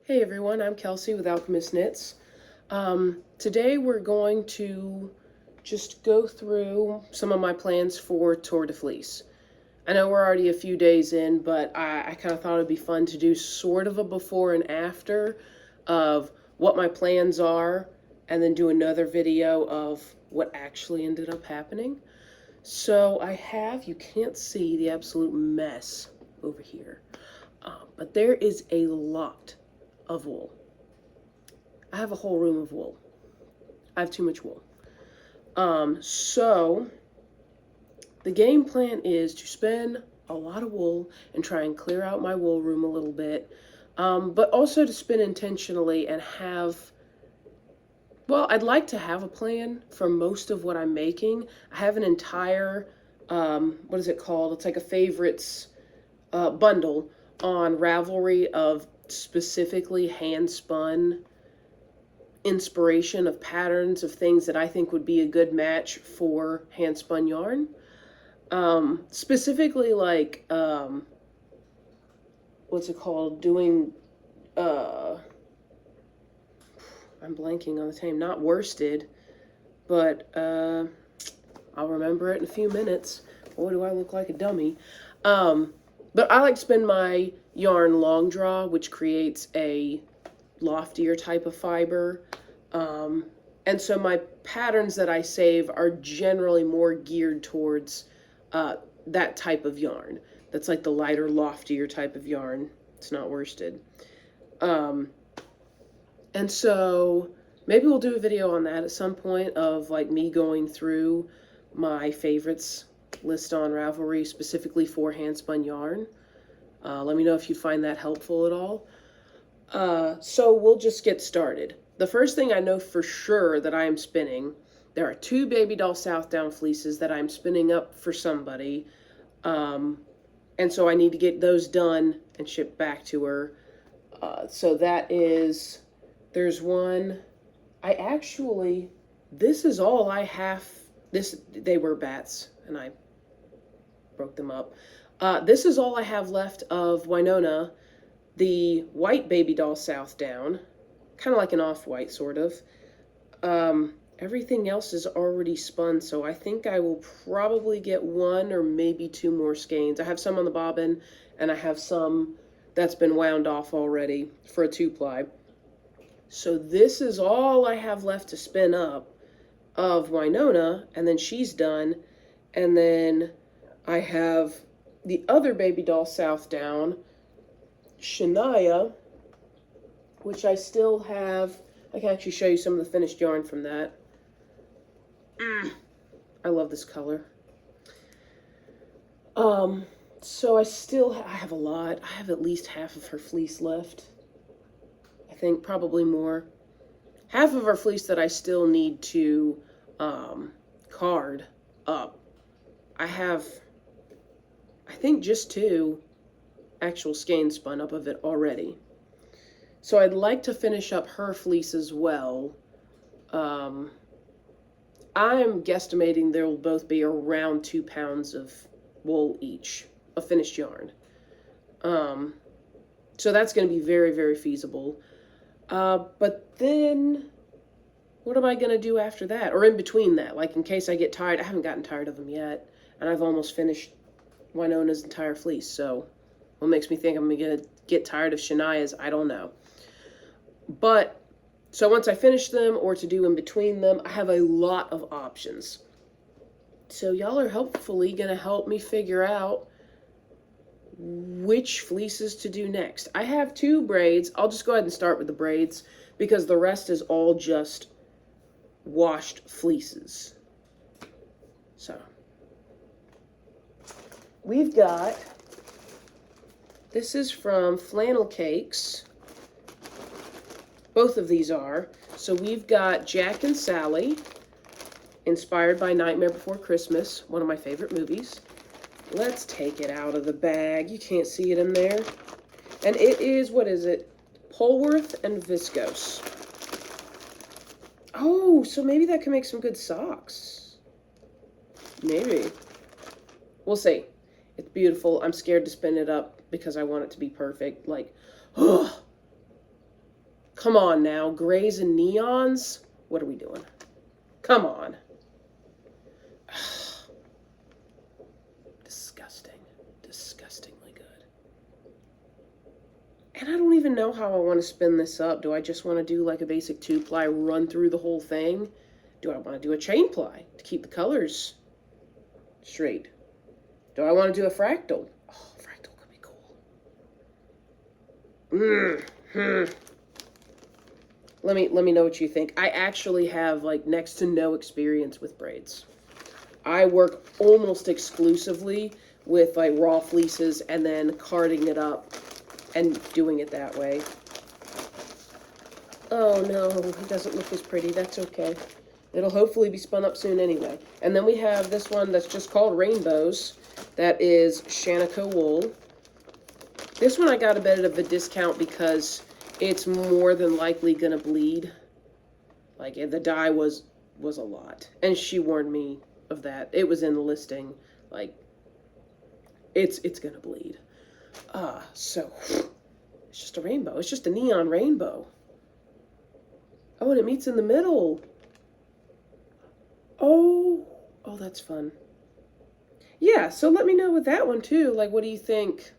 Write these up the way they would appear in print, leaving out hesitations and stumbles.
Hey everyone, I'm Kelsey with Alchemist Knits. Today we're going to just go through some of my plans for Tour de Fleece. I know we're already a few days in, but I kind of thought it'd be fun to do sort of a before and after of what my plans are, and then do another video of what actually ended up happening. So you can't see the absolute mess over here, but there is a lot of wool. I have a whole room of wool. I have too much wool. So the game plan is to spend a lot of wool and try and clear out my wool room a little bit, but also to spin intentionally and I'd like to have a plan for most of what I'm making. I have an entire, what is it called? It's like a favorites bundle on Ravelry of specifically hand-spun inspiration of patterns of things that I think would be a good match for hand-spun yarn. Specifically like, what's it called? Doing, I'm blanking on the name, not worsted, but I'll remember it in a few minutes. Boy, do I look like a dummy. But I like to spin my yarn long draw, which creates a loftier type of fiber. And so my patterns that I save are generally more geared towards that type of yarn. That's like the lighter, loftier type of yarn. It's not worsted. And so maybe we'll do a video on that at some point of like me going through my favorites list on Ravelry specifically for hand-spun yarn. Let me know if you find that helpful at all. So we'll just get started. The first thing I know for sure that I am spinning, there are 2 baby doll Southdown fleeces that I'm spinning up for somebody. And so I need to get those done and shipped back to her. So that is, there's one, this is all I have, they were bats and I broke them up. This is all I have left of Winona, the white baby doll Southdown, kind of like an off-white sort of. Everything else is already spun, so I think I will probably get 1 or maybe 2 more skeins. I have some on the bobbin, and I have some that's been wound off already for a 2-ply. So this is all I have left to spin up of Winona, and then she's done. And then I have the other baby doll Southdown, Shania, which I still have. I can actually show you some of the finished yarn from that. I love this color. So I have a lot. I have at least half of her fleece left. I think probably more. Half of her fleece that I still need to card up. I have, I think, just 2 actual skeins spun up of it already. So I'd like to finish up her fleece as well. I'm guesstimating there will both be around 2 pounds of wool each, of finished yarn. So that's going to be very, very feasible. But then, what am I going to do after that? Or in between that, like in case I get tired. I haven't gotten tired of them yet, and I've almost finished Winona's entire fleece, so what makes me think I'm going to get tired of Shania's, I don't know. But, so once I finish them, or to do in between them, I have a lot of options. So y'all are hopefully going to help me figure out which fleeces to do next. I have 2 braids. I'll just go ahead and start with the braids, because the rest is all just washed fleeces. So, we've got, this is from Flannel Cakes. Both of these are. So we've got Jack and Sally, inspired by Nightmare Before Christmas, one of my favorite movies. Let's take it out of the bag. You can't see it in there. And it is, what is it? Polworth and viscose. Oh, so maybe that can make some good socks. Maybe. We'll see. It's beautiful. I'm scared to spin it up because I want it to be perfect. Like, oh. Come on now, grays and neons? What are we doing? Come on. Disgusting. Disgustingly good. And I don't even know how I want to spin this up. Do I just want to do like a basic 2-ply, run through the whole thing? Do I want to do a chain ply to keep the colors straight? Do I want to do a fractal? Oh, fractal could be cool. Let me know what you think. I actually have like next to no experience with braids. I work almost exclusively with like raw fleeces and then carding it up and doing it that way. Oh no, it doesn't look as pretty. That's okay. It'll hopefully be spun up soon anyway. And then we have this one that's just called Rainbows. That is Shanico wool. This one I got a bit of a discount because it's more than likely gonna bleed. Like the dye was a lot. And she warned me of that. It was in the listing. Like it's gonna bleed. So it's just a rainbow. It's just a neon rainbow. Oh, and it meets in the middle. Oh, that's fun. Yeah, so let me know with that one too. Like, what do you think?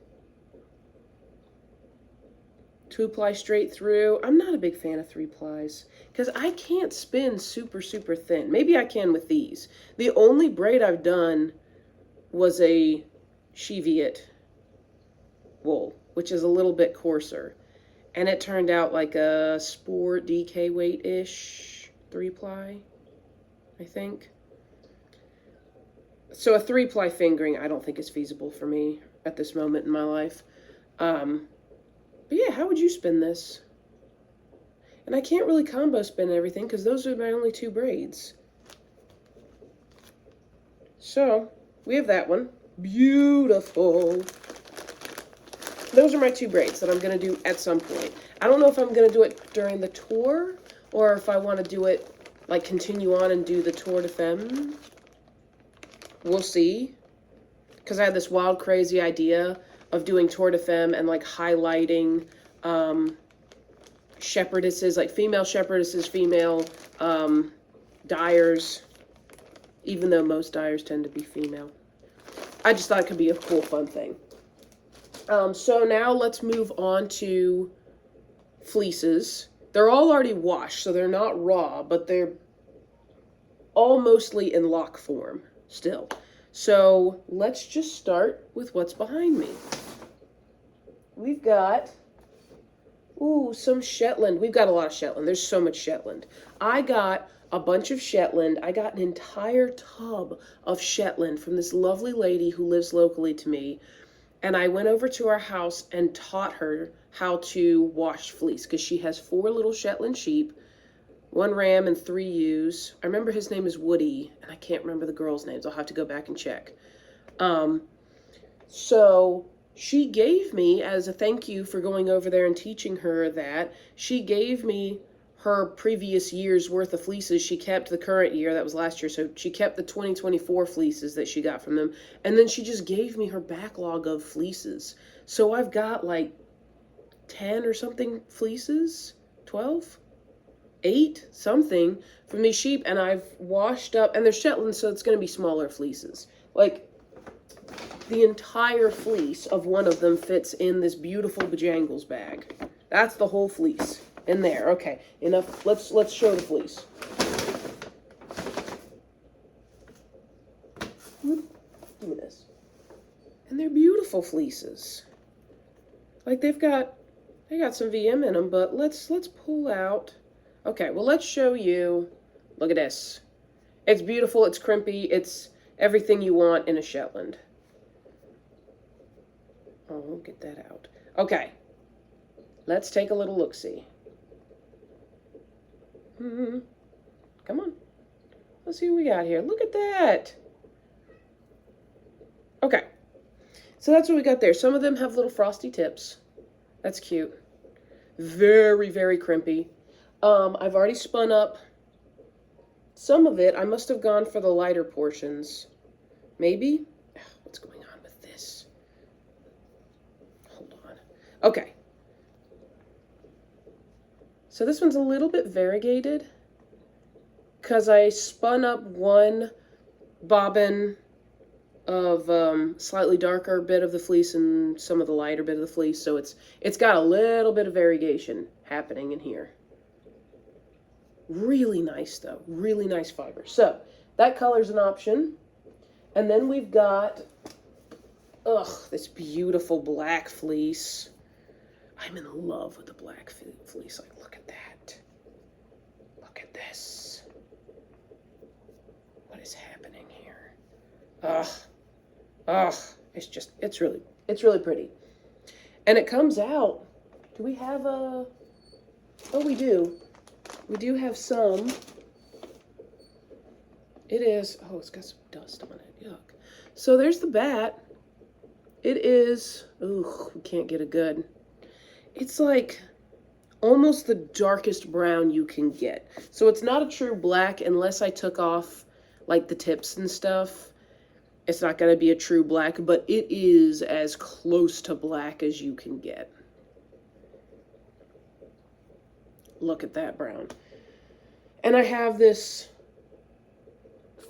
2-ply straight through. I'm not a big fan of 3-plies because I can't spin super, super thin. Maybe I can with these. The only braid I've done was a Cheviot wool, which is a little bit coarser. And it turned out like a sport DK weight-ish 3-ply, I think. So a 3-ply fingering I don't think is feasible for me at this moment in my life. But yeah, how would you spin this? And I can't really combo spin everything because those are my only 2 braids. So, we have that one. Beautiful. Those are my 2 braids that I'm going to do at some point. I don't know if I'm going to do it during the tour or if I want to do it, like, continue on and do the Tour de Femme. We'll see. Because I had this wild, crazy idea of doing Tour de Femme and, like, highlighting shepherdesses, like female shepherdesses, female dyers, even though most dyers tend to be female. I just thought it could be a cool, fun thing. So now let's move on to fleeces. They're all already washed, so they're not raw, but they're all mostly in lock form still. So let's just start with what's behind me. We've got, some Shetland. We've got a lot of Shetland. There's so much Shetland. I got a bunch of Shetland. I got an entire tub of Shetland from this lovely lady who lives locally to me. And I went over to her house and taught her how to wash fleece because she has 4 little Shetland sheep, 1 ram and 3 ewes. I remember his name is Woody, and I can't remember the girls' names. I'll have to go back and check. So she gave me, as a thank you for going over there and teaching her that, she gave me her previous year's worth of fleeces. She kept the current year, that was last year, so she kept the 2024 fleeces that she got from them, and then she just gave me her backlog of fleeces. So I've got like 10 or something fleeces, 12, 8, something from these sheep, and I've washed up, and they're Shetland, so it's going to be smaller fleeces. Like, the entire fleece of one of them fits in this beautiful Bejangles bag. That's the whole fleece in there. Okay, enough. Let's show the fleece. Give me this. And they're beautiful fleeces. Like they got some VM in them, but let's pull out. Okay, well let's show you. Look at this. It's beautiful, it's crimpy, it's everything you want in a Shetland. Oh, we'll get that out. Okay, let's take a little look-see. Come on. Let's see what we got here. Look at that. Okay, so that's what we got there. Some of them have little frosty tips. That's cute. Very, very crimpy. I've already spun up some of it. I must have gone for the lighter portions. Maybe? What's going on with this? Hold on. Okay. So this one's a little bit variegated because I spun up one bobbin of slightly darker bit of the fleece and some of the lighter bit of the fleece, so it's got a little bit of variegation happening in here. Really nice though, really nice fiber. So that color's an option. And then we've got, this beautiful black fleece. I'm in love with the black fleece. Like, look at that. Look at this. What is happening here? It's really pretty. And it comes out, do we have a, oh, we do. We do have some. It is, oh, it's got some dust on it, yuck. So there's the bat. It is, ooh, we can't get a good. It's like almost the darkest brown you can get. So it's not a true black unless I took off like the tips and stuff. It's not going to be a true black, but it is as close to black as you can get. Look at that brown. And I have this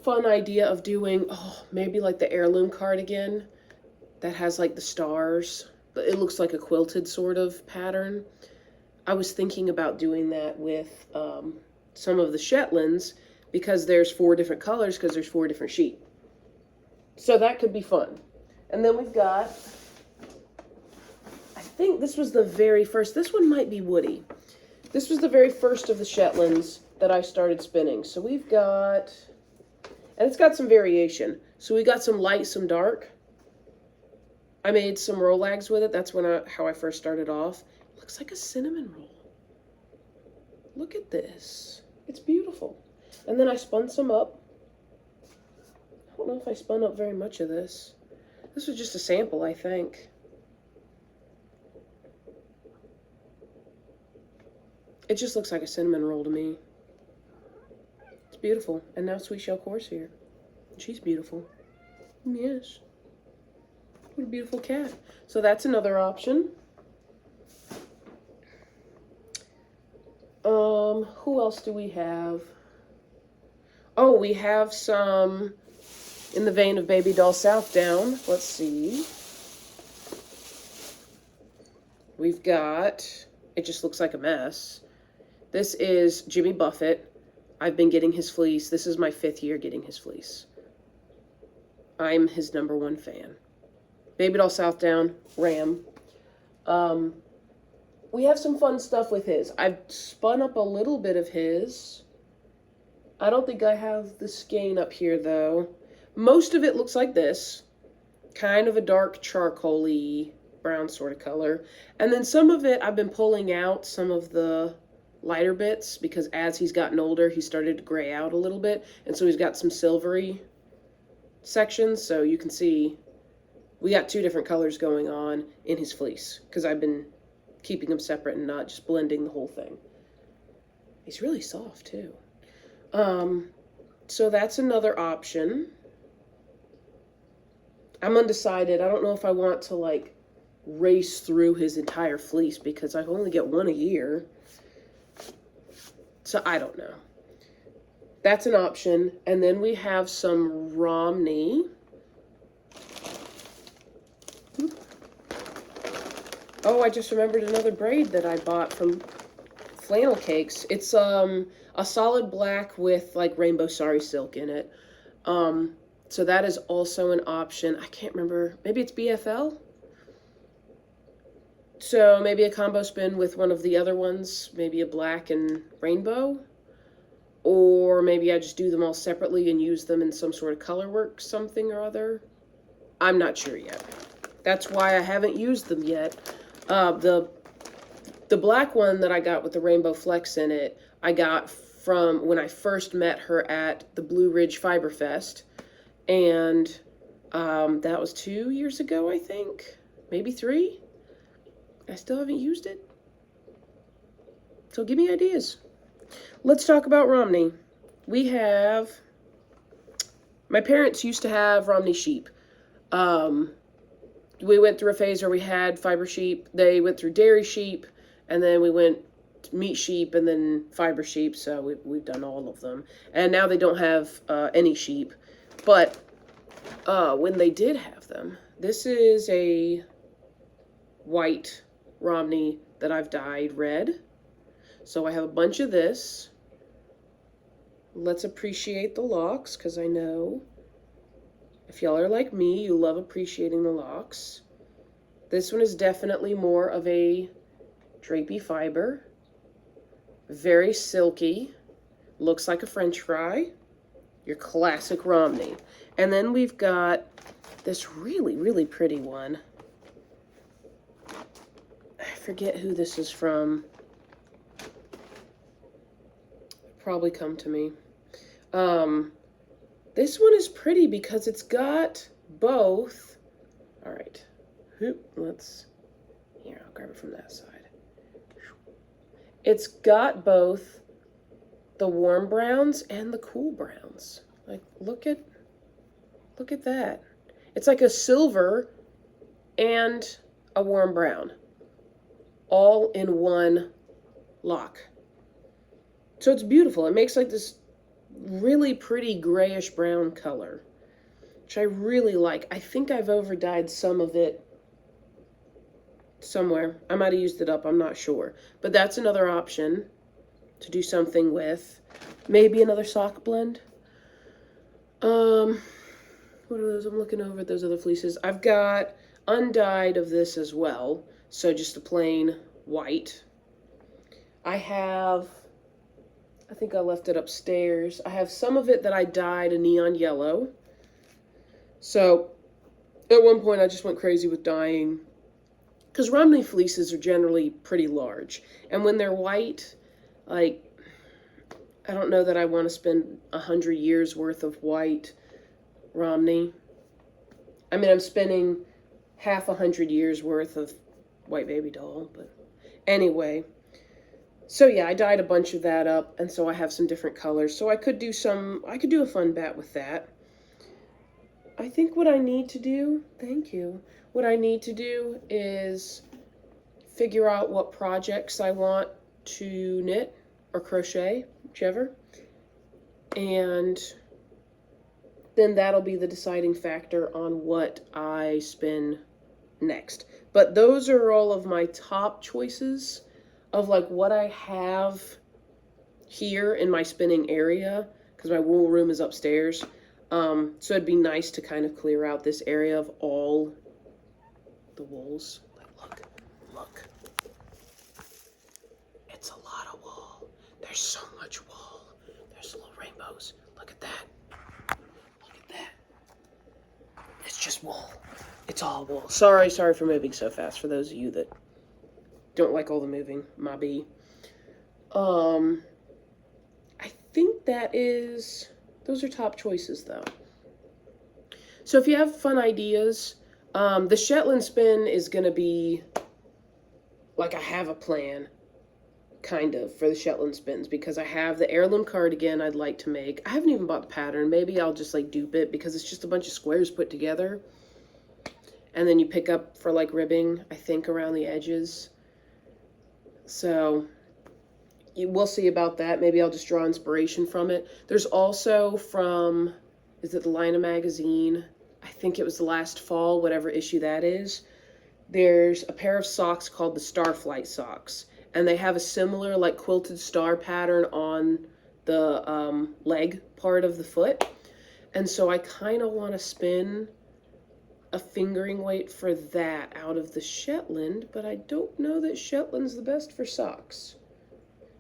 fun idea of doing, maybe like the heirloom cardigan that has like the stars. It looks like a quilted sort of pattern. I was thinking about doing that with some of the Shetlands because there's 4 different colors because there's 4 different sheep. So that could be fun. And then we've got, I think this was the very first, this one might be woody. This was the very first of the Shetlands that I started spinning. So we've got, and it's got some variation. So we got some light, some dark. I made some rollags with it. That's how I first started off. It looks like a cinnamon roll. Look at this. It's beautiful. And then I spun some up. I don't know if I spun up very much of this. This was just a sample, I think. It just looks like a cinnamon roll to me. It's beautiful. And now Sweet Shell Core's here. She's beautiful. Yes. What a beautiful cat. So that's another option. Who else do we have? Oh, we have some in the vein of Baby Doll Southdown. Let's see. We've got, it just looks like a mess. This is Jimmy Buffett. I've been getting his fleece. This is my 5th year getting his fleece. I'm his #1 fan. Baby Doll Southdown, Ram. We have some fun stuff with his. I've spun up a little bit of his. I don't think I have the skein up here, though. Most of it looks like this. Kind of a dark charcoal-y brown sort of color. And then some of it, I've been pulling out some of the lighter bits because as he's gotten older, he started to gray out a little bit. And so he's got some silvery sections. So you can see we got 2 different colors going on in his fleece because I've been keeping them separate and not just blending the whole thing. He's really soft too. So that's another option. I'm undecided. I don't know if I want to like race through his entire fleece because I only get 1 a year. So I don't know. That's an option. And then we have some Romney. Oh, I just remembered another braid that I bought from Flannel Cakes. It's a solid black with like rainbow sari silk in it. So that is also an option. I can't remember. Maybe it's BFL? So maybe a combo spin with one of the other ones, maybe a black and rainbow. Or maybe I just do them all separately and use them in some sort of color work, something or other. I'm not sure yet. That's why I haven't used them yet. The black one that I got with the rainbow flecks in it, I got from when I first met her at the Blue Ridge Fiber Fest. And that was 2 years ago, I think. Maybe 3. I still haven't used it. So give me ideas. Let's talk about Romney. We have, my parents used to have Romney sheep. We went through a phase where we had fiber sheep. They went through dairy sheep, and then we went meat sheep and then fiber sheep, so we've done all of them. And now they don't have any sheep, but when they did have them, this is a white Romney that I've dyed red. So I have a bunch of this. Let's appreciate the locks, because I know if y'all are like me, you love appreciating the locks. This one is definitely more of a drapey fiber. Very silky. Looks like a French fry. Your classic Romney. And then we've got this really, really pretty one. I forget who this is from. Probably come to me. This one is pretty because it's got both. All right. Here, I'll grab it from that side. It's got both the warm browns and the cool browns. Like, look at that. It's like a silver and a warm brown, all in one lock. So it's beautiful. It makes like this really pretty grayish brown color, which I really like. I think I've over dyed some of it somewhere. I might have used it up, I'm not sure. But that's another option to do something with. Maybe another sock blend. What are those? I'm looking over at those other fleeces. I've got undyed of this as well. So just a plain white. I think I left it upstairs. I have some of it that I dyed a neon yellow. So at one point I just went crazy with dyeing, because Romney fleeces are generally pretty large. And when they're white, like, I don't know that I want to spend 100 years worth of white Romney. I mean, I'm spending half 100 years worth of white baby doll, but anyway. So yeah, I dyed a bunch of that up, and so I have some different colors. So I could do a fun bat with that. I think what I need to do, thank you. What I need to do is figure out what projects I want to knit or crochet, whichever. And then that'll be the deciding factor on what I spin next. But those are all of my top choices of like what I have here in my spinning area, because my wool room is upstairs. So it'd be nice to kind of clear out this area of all the wools. Like, look. It's a lot of wool. There's so much wool. There's little rainbows. Look at that. Look at that. It's just wool. It's all wool. Sorry for moving so fast for those of you that don't like all the moving, my bee. I think those are top choices though. So if you have fun ideas, the Shetland spin is gonna be, like, I have a plan, kind of, for the Shetland spins, because I have the heirloom cardigan I'd like to make. I haven't even bought the pattern. Maybe I'll just like dupe it, because it's just a bunch of squares put together. And then you pick up for like ribbing, I think, around the edges. So we'll see about that. Maybe I'll just draw inspiration from it. There's also from, is it the Lina magazine? I think it was the last fall, whatever issue that is. There's a pair of socks called the Starflight socks. And they have a similar like quilted star pattern on the leg part of the foot. And so I kind of want to spin a fingering weight for that out of the Shetland, but I don't know that Shetland's the best for socks.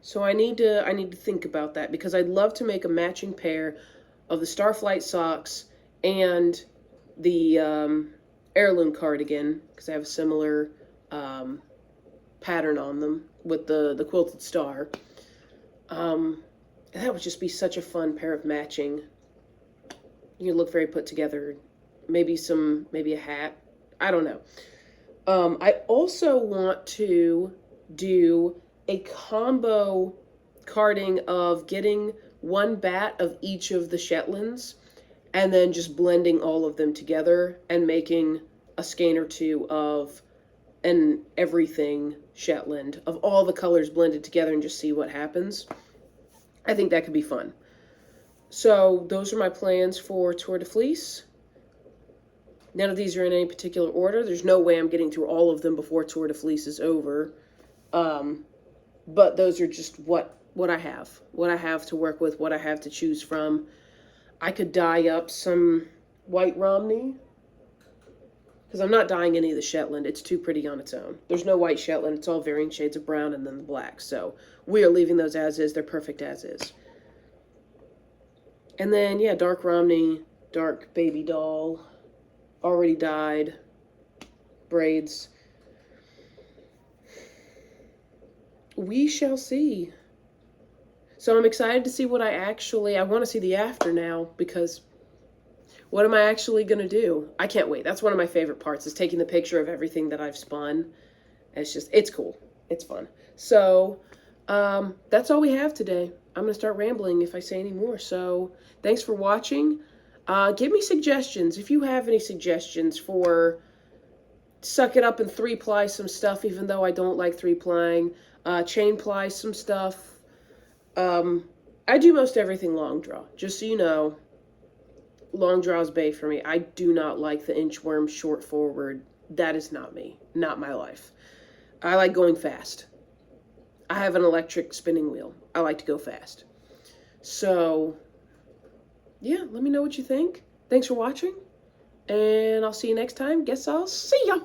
So I need to think about that, because I'd love to make a matching pair of the Starflight socks and the heirloom cardigan, because I have a similar pattern on them with the quilted star. And that would just be such a fun pair of matching. You look very put together. Maybe a hat. I don't know. I also want to do a combo carding of getting one bat of each of the Shetlands and then just blending all of them together and making a skein or two of and everything Shetland, of all the colors blended together, and just see what happens. I think that could be fun. So those are my plans for Tour de Fleece. None of these are in any particular order. There's no way I'm getting through all of them before Tour de Fleece is over. But those are just what I have to work with, what I have to choose from. I could dye up some white Romney, because I'm not dyeing any of the Shetland. It's too pretty on its own. There's no white Shetland. It's all varying shades of brown and then the black. So we are leaving those as is. They're perfect as is. And then, yeah, dark Romney, dark baby doll, already dyed, braids. We shall see. So I'm excited to see what I want to see the after now, because what am I actually going to do? I can't wait. That's one of my favorite parts, is taking the picture of everything that I've spun. It's cool. It's fun. So that's all we have today. I'm going to start rambling if I say any more. So thanks for watching. Give me suggestions. If you have any suggestions for suck it up and 3-ply some stuff, even though I don't like 3-plying. Chain ply some stuff. I do most everything long draw. Just so you know, long draw is bae for me. I do not like the inchworm short forward. That is not me. Not my life. I like going fast. I have an electric spinning wheel. I like to go fast. So, yeah, let me know what you think. Thanks for watching, and I'll see you next time. Guess I'll see ya!